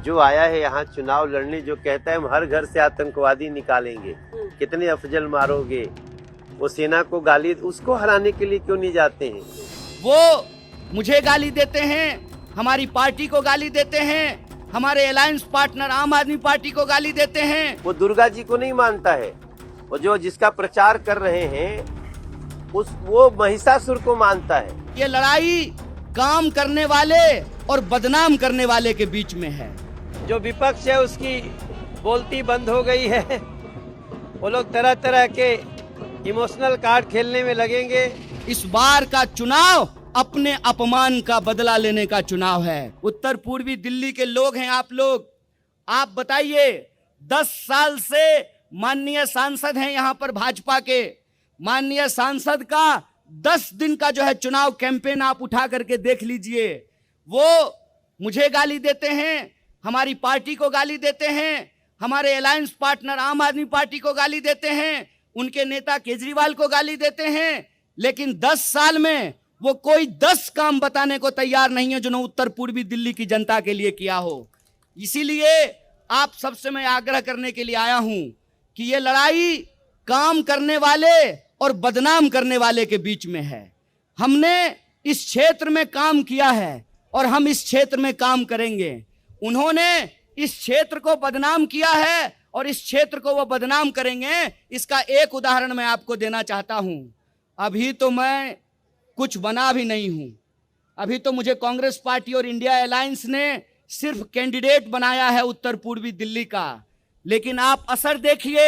जो आया है यहाँ चुनाव लड़ने, जो कहता है हम हर घर से आतंकवादी निकालेंगे, कितने अफजल मारोगे, वो सेना को गाली, उसको हराने के लिए क्यों नहीं जाते हैं? वो मुझे गाली देते हैं, हमारी पार्टी को गाली देते हैं, हमारे अलायंस पार्टनर आम आदमी पार्टी को गाली देते हैं। वो दुर्गा जी को नहीं मानता है, वो जो जिसका प्रचार कर रहे हैं वो महिषासुर को मानता है। ये लड़ाई काम करने वाले और बदनाम करने वाले के बीच में है। जो विपक्ष है उसकी बोलती बंद हो गई है, वो लोग तरह तरह के इमोशनल कार्ड खेलने में लगेंगे। इस बार का चुनाव अपने अपमान का बदला लेने का चुनाव है। उत्तर पूर्वी दिल्ली के लोग हैं आप लोग, आप बताइए 10 साल से माननीय सांसद हैं यहाँ पर भाजपा के, माननीय सांसद का 10 दिन का जो है चुनाव कैंपेन आप उठा करके देख लीजिए। वो मुझे गाली देते हैं, हमारी पार्टी को गाली देते हैं, हमारे अलायंस पार्टनर आम आदमी पार्टी को गाली देते हैं, उनके नेता केजरीवाल को गाली देते हैं, लेकिन 10 साल में वो कोई 10 काम बताने को तैयार नहीं है जो उत्तर पूर्वी दिल्ली की जनता के लिए किया हो। इसीलिए आप सबसे मैं आग्रह करने के लिए आया हूं कि ये लड़ाई काम करने वाले और बदनाम करने वाले के बीच में है। हमने इस क्षेत्र में काम किया है और हम इस क्षेत्र में काम करेंगे। उन्होंने इस क्षेत्र को बदनाम किया है और इस क्षेत्र को वो बदनाम करेंगे। इसका एक उदाहरण मैं आपको देना चाहता हूं। अभी तो मैं कुछ बना भी नहीं हूं, अभी तो मुझे कांग्रेस पार्टी और इंडिया अलायंस ने सिर्फ कैंडिडेट बनाया है उत्तर पूर्वी दिल्ली का, लेकिन आप असर देखिए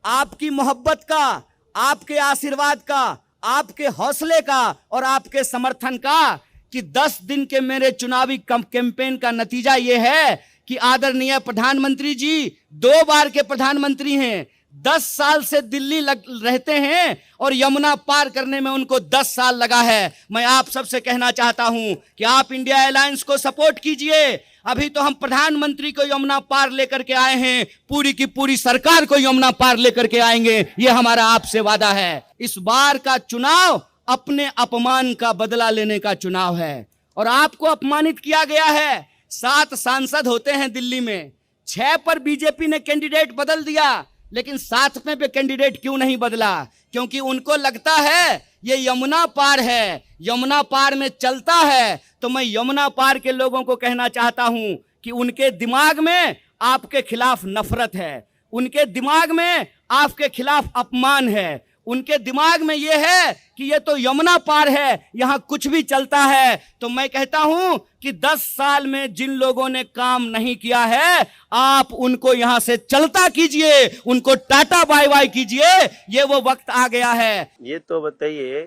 आपकी मोहब्बत का, आपके आशीर्वाद का, आपके हौसले का और आपके समर्थन का कि 10 दिन के मेरे चुनावी कैंपेन का नतीजा यह है कि आदरणीय प्रधानमंत्री जी 2 बार के प्रधानमंत्री हैं, 10 साल से दिल्ली रहते हैं और यमुना पार करने में उनको 10 साल लगा है। मैं आप सबसे कहना चाहता हूं कि आप इंडिया अलायंस को सपोर्ट कीजिए। अभी तो हम प्रधानमंत्री को यमुना पार लेकर के आए हैं, पूरी की पूरी सरकार को यमुना पार लेकर के आएंगे, ये हमारा आपसे वादा है। इस बार का चुनाव अपने अपमान का बदला लेने का चुनाव है और आपको अपमानित किया गया है। 7 सांसद होते हैं दिल्ली में, 6 पर बीजेपी ने कैंडिडेट बदल दिया, लेकिन 7वें पे कैंडिडेट क्यों नहीं बदला? क्योंकि उनको लगता है ये यमुना पार है, यमुना पार में चलता है। तो मैं यमुना पार के लोगों को कहना चाहता हूं कि उनके दिमाग में आपके खिलाफ नफरत है, उनके दिमाग में आपके खिलाफ अपमान है, उनके दिमाग में ये है कि ये तो यमुना पार है, यहां कुछ भी चलता है। तो मैं कहता हूं कि 10 साल में जिन लोगों ने काम नहीं किया है, आप उनको यहां से चलता कीजिए, उनको टाटा बाय बाय कीजिए, ये वो वक्त आ गया है। ये तो बताइए,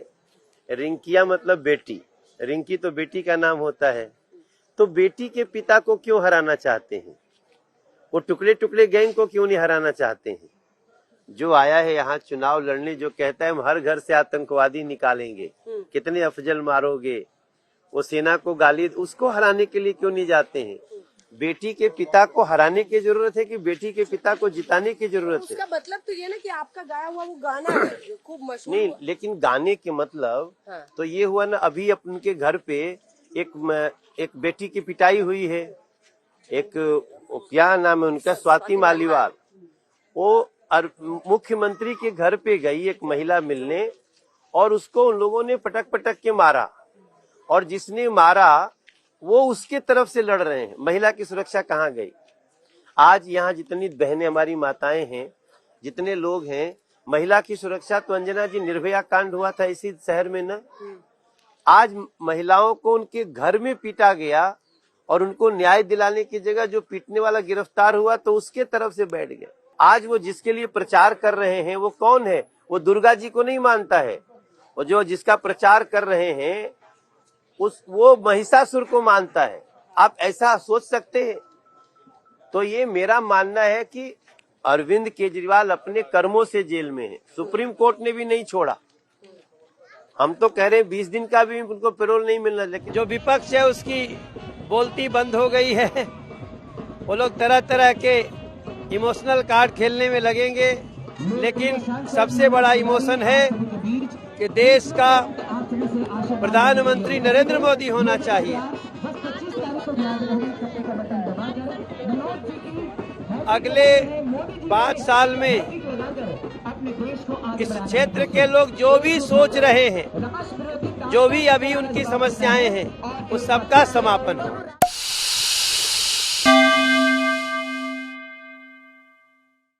रिंकिया मतलब बेटी, रिंकी तो बेटी का नाम होता है, तो बेटी के पिता को क्यों हराना चाहते हैं? वो टुकड़े टुकड़े गैंग को क्यों नहीं हराना चाहते हैं? जो आया है यहाँ चुनाव लड़ने, जो कहता है हम हर घर से आतंकवादी निकालेंगे, कितने अफजल मारोगे, वो सेना को गाली, उसको हराने के लिए क्यों नहीं जाते हैं? बेटी के पिता को हराने की जरूरत है कि बेटी के पिता को जिताने की जरूरत है? उसका मतलब तो ये ना कि आपका गाया हुआ वो गाना है खूब मशहूर। नहीं, लेकिन गाने के मतलब तो ये हुआ ना, अभी उनके घर पे एक बेटी की पिटाई हुई है, एक क्या नाम है उनका, स्वाति मालीवाल, वो मुख्यमंत्री के घर पे गई एक महिला मिलने और उसको उन लोगों ने पटक पटक के मारा, और जिसने मारा वो उसके तरफ से लड़ रहे हैं। महिला की सुरक्षा कहाँ गई? आज यहाँ जितनी बहनें हमारी माताएं हैं, जितने लोग हैं, महिला की सुरक्षा तो अंजना जी निर्भया कांड हुआ था इसी शहर में ना, आज महिलाओं को उनके घर में पीटा गया और उनको न्याय दिलाने की जगह जो पीटने वाला गिरफ्तार हुआ तो उसके तरफ से बैठ गया। आज वो जिसके लिए प्रचार कर रहे हैं वो कौन है? वो दुर्गा जी को नहीं मानता है, वो जो जिसका प्रचार कर रहे हैं वो महिषासुर को मानता है। आप ऐसा सोच सकते हैं? तो ये मेरा मानना है कि अरविंद केजरीवाल अपने कर्मों से जेल में है, सुप्रीम कोर्ट ने भी नहीं छोड़ा। हम तो कह रहे हैं 20 दिन का भी उनको पैरोल नहीं मिलना, लेकिन जो विपक्ष है उसकी बोलती बंद हो गई है, वो लोग तरह तरह के इमोशनल कार्ड खेलने में लगेंगे। लेकिन सबसे बड़ा इमोशन है कि देश का प्रधानमंत्री नरेंद्र मोदी होना चाहिए। अगले 5 साल में इस क्षेत्र के लोग जो भी सोच रहे हैं, जो भी अभी उनकी समस्याएं हैं, उस सबका समापन हो।